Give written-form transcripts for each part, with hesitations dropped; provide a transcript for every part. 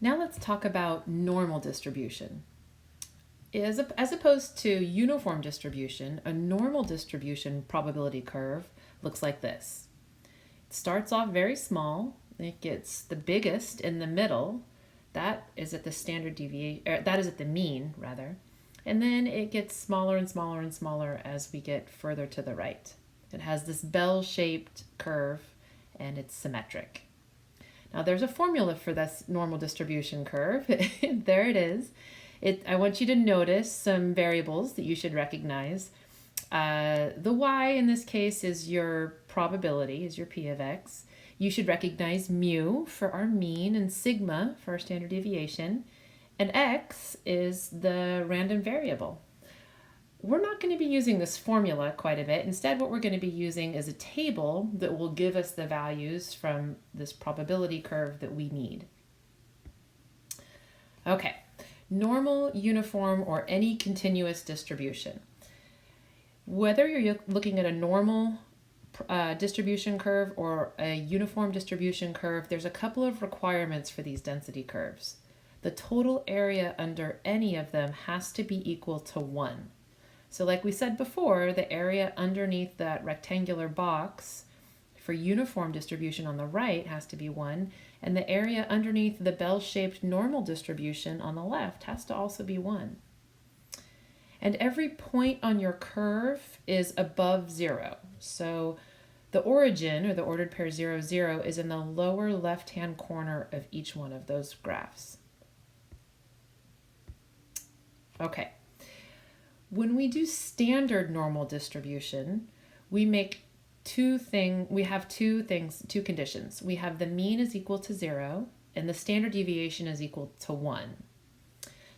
Now let's talk about normal distribution. As opposed to uniform distribution, a normal distribution probability curve looks like this. It starts off very small, it gets the biggest in the middle, that is at the standard deviation, that is at the mean rather, and then it gets smaller and smaller and smaller as we get further to the right. It has this bell-shaped curve and it's symmetric. Now there's a formula for this normal distribution curve. There it is. I want you to notice some variables that you should recognize. The y in this case is your probability, is your p of x. You should recognize mu for our mean and sigma for our standard deviation. And x is the random variable. We're not going to be using this formula quite a bit. Instead, what we're going to be using is a table that will give us the values from this probability curve that we need. Okay. Normal, uniform, or any continuous distribution. Whether you're looking at a normal distribution curve or a uniform distribution curve, there's a couple of requirements for these density curves. The total area under any of them has to be equal to 1. So like we said before, the area underneath that rectangular box for uniform distribution on the right has to be 1, and the area underneath the bell-shaped normal distribution on the left has to also be 1. And every point on your curve is above 0. So the origin, or the ordered pair 0, 0, is in the lower left-hand corner of each one of those graphs. Okay. When we do standard normal distribution, we have two conditions. We have the mean is equal to 0 and the standard deviation is equal to 1.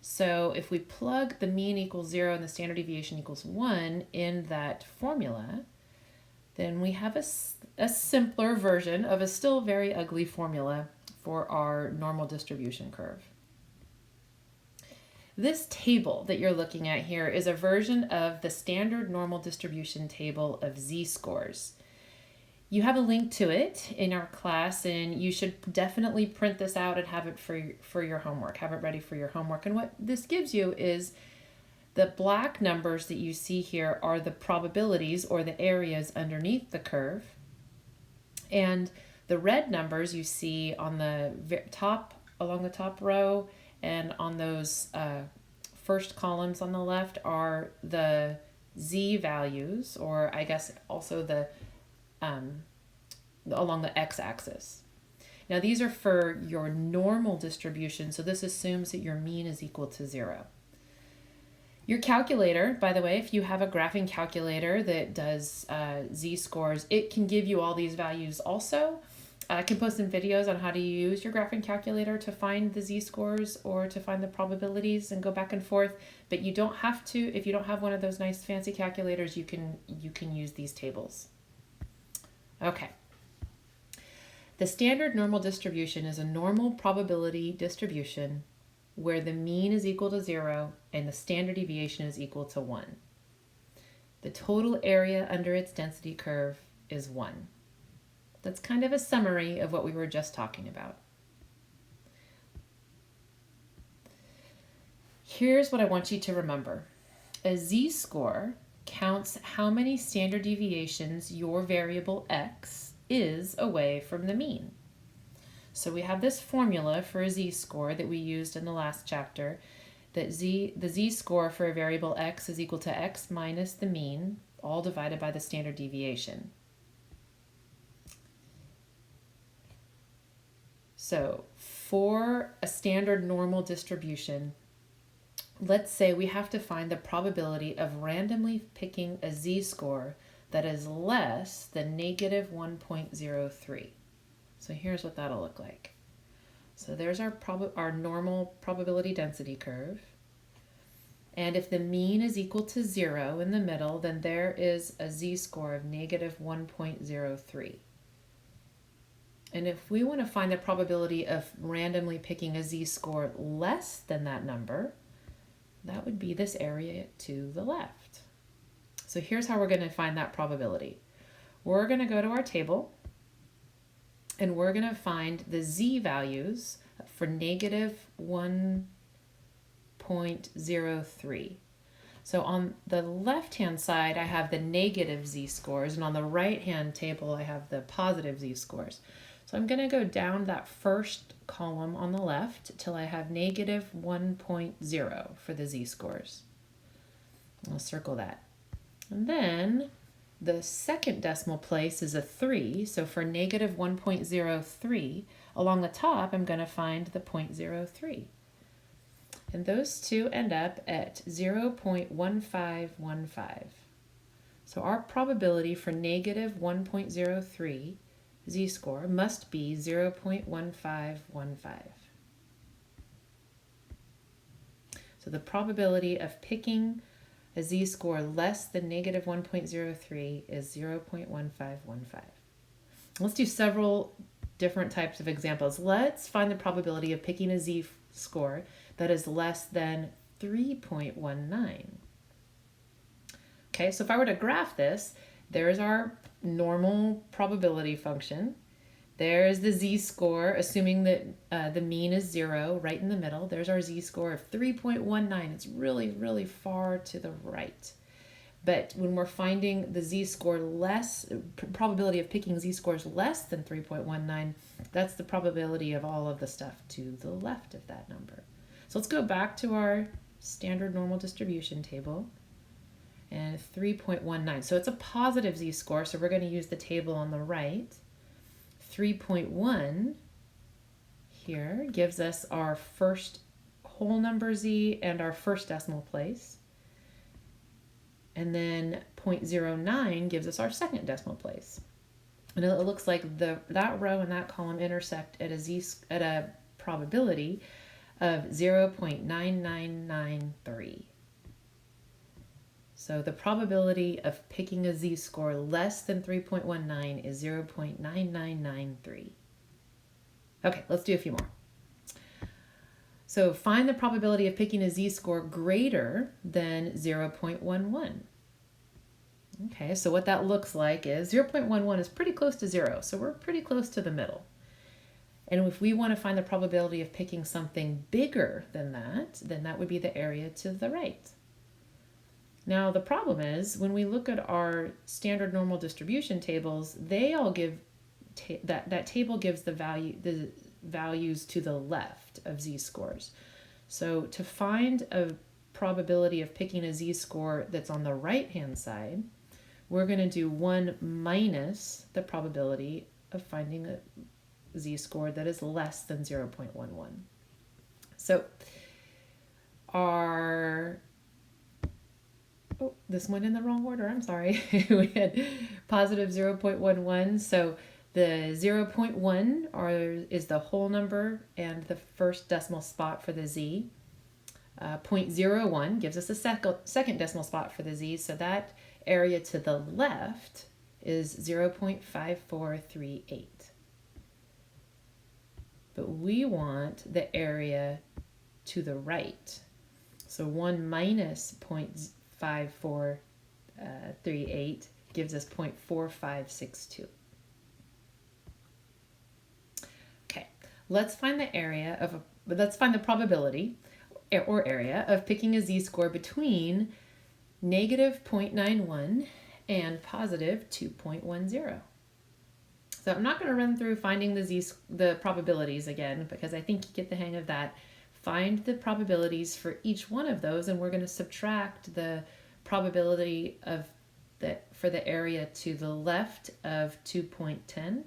So if we plug the mean equals 0 and the standard deviation equals 1 in that formula, then we have a simpler version of a still very ugly formula for our normal distribution curve. This table that you're looking at here is a version of the standard normal distribution table of z-scores. You have a link to it in our class, and you should definitely print this out and have it for your homework. Have it ready for your homework. And what this gives you is the black numbers that you see here are the probabilities or the areas underneath the curve. And the red numbers you see on the top, along the top row, and on those first columns on the left are the z values, or I guess also the along the x-axis. Now these are for your normal distribution, so this assumes that your mean is equal to 0. Your calculator, by the way, if you have a graphing calculator that does z-scores, it can give you all these values also. I can post some videos on how to use your graphing calculator to find the z-scores or to find the probabilities and go back and forth, but you don't have to. If you don't have one of those nice fancy calculators, you can use these tables. Okay. The standard normal distribution is a normal probability distribution where the mean is equal to 0 and the standard deviation is equal to 1. The total area under its density curve is 1. That's kind of a summary of what we were just talking about. Here's what I want you to remember. A z-score counts how many standard deviations your variable x is away from the mean. So we have this formula for a z-score that we used in the last chapter, that the z-score for a variable x is equal to x minus the mean, all divided by the standard deviation. So for a standard normal distribution, let's say we have to find the probability of randomly picking a z-score that is less than negative 1.03. So here's what that'll look like. So there's our normal probability density curve. And if the mean is equal to 0 in the middle, then there is a z-score of negative 1.03. And if we want to find the probability of randomly picking a z-score less than that number, that would be this area to the left. So here's how we're going to find that probability. We're going to go to our table, and we're going to find the z values for negative 1.03. So on the left-hand side, I have the negative z-scores, and on the right-hand table, I have the positive z-scores. So I'm going to go down that first column on the left till I have negative 1.0 for the z-scores. I'll circle that. And then the second decimal place is a 3, so for negative 1.03, along the top, I'm going to find the 0.03. And those two end up at 0.1515. So our probability for negative 1.03 z-score must be 0.1515. So the probability of picking a z-score less than negative 1.03 is 0.1515. Let's do several different types of examples. Let's find the probability of picking a z-score that is less than 3.19. Okay, so if I were to graph this, there's our normal probability function. There's the z-score, assuming that the mean is 0, right in the middle. There's our z-score of 3.19. It's really, really far to the right. But when we're finding the z-score less, probability of picking z-scores less than 3.19, that's the probability of all of the stuff to the left of that number. So let's go back to our standard normal distribution table. And 3.19. So it's a positive z-score, so we're going to use the table on the right. 3.1 here gives us our first whole number z and our first decimal place. And then 0.09 gives us our second decimal place. And it looks like that row and that column intersect at a probability of 0.9993. So the probability of picking a z-score less than 3.19 is 0.9993. Okay, let's do a few more. So find the probability of picking a z-score greater than 0.11. Okay, so what that looks like is 0.11 is pretty close to 0, so we're pretty close to the middle. And if we want to find the probability of picking something bigger than that, then that would be the area to the right. Now the problem is when we look at our standard normal distribution tables, they all give that table gives the values to the left of z-scores. So to find a probability of picking a z-score that's on the right-hand side, we're going to do 1 minus the probability of finding a z-score that is less than 0.11. So this went in the wrong order, I'm sorry. We had positive 0.11, so the 0.1 is the whole number and the first decimal spot for the z. 0.01 gives us a second decimal spot for the z, so that area to the left is 0.5438. But we want the area to the right. So 1 minus 0.5438 gives us 0.4562. Okay, let's find the probability or area of picking a z-score between negative 0.91 and positive 2.10. So I'm not going to run through finding the probabilities again, because I think you get the hang of that. Find the probabilities for each one of those, and we're going to subtract the probability for the area to the left of 2.10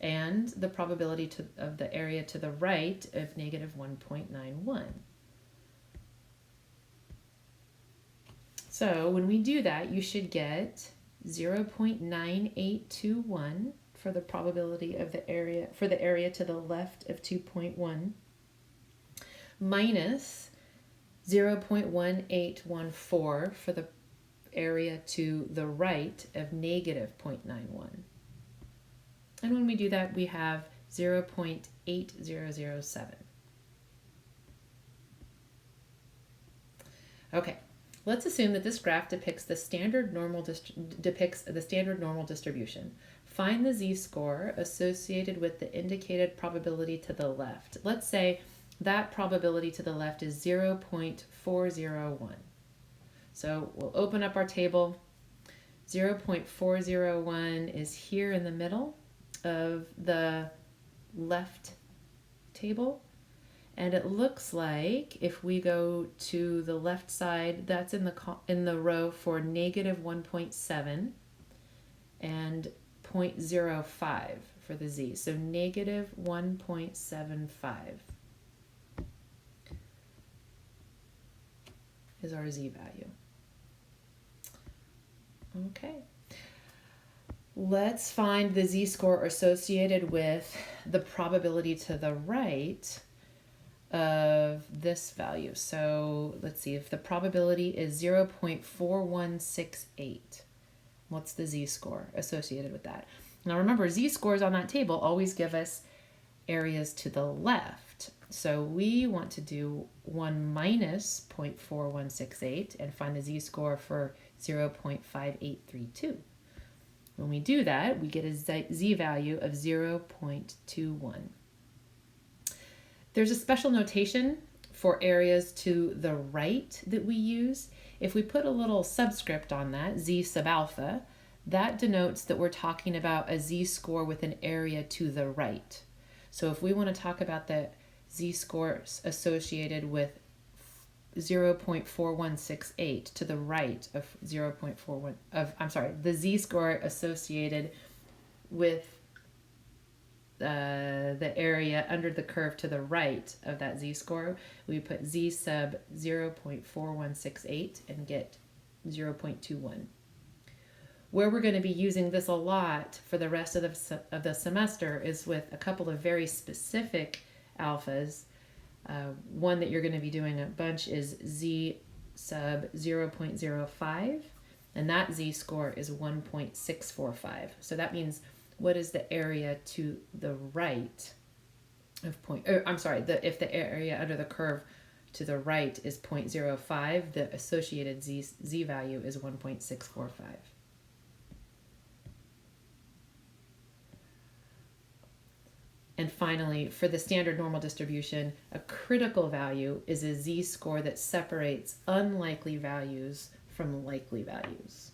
and the probability of the area to the right of negative 1.91. So when we do that, you should get 0.9821 for the probability of the area to the left of 2.1 minus 0.1814 for the area to the right of negative 0.91. And when we do that, we have 0.8007. Okay, let's assume that this graph depicts the standard normal distribution. Find the z-score associated with the indicated probability to the left. Let's say that probability to the left is 0.401. So we'll open up our table. 0.401 is here in the middle of the left table. And it looks like if we go to the left side, that's in the row for negative 1.7 and 0.05 for the z. So negative 1.75 is our z value. Okay. Let's find the z-score associated with the probability to the right of this value. So let's see, if the probability is 0.4168, what's the z-score associated with that? Now remember, z-scores on that table always give us areas to the left. So we want to do 1 minus 0.4168 and find the z-score for 0.5832. When we do that, we get a z value of 0.21. There's a special notation for areas to the right that we use. If we put a little subscript on that, z sub alpha, that denotes that we're talking about a z-score with an area to the right. So if we want to talk about the z-scores associated with 0.4168 to the right of 0.41 the z-score associated with the area under the curve to the right of that z-score, we put z sub 0.4168 and get 0.21. Where we're going to be using this a lot for the rest of the semester is with a couple of very specific alphas. One that you're going to be doing a bunch is z sub 0.05, and that z-score is 1.645. So that means what is the area to the right of if the area under the curve to the right is 0.05, the associated z value is 1.645. And finally, for the standard normal distribution, a critical value is a z-score that separates unlikely values from likely values.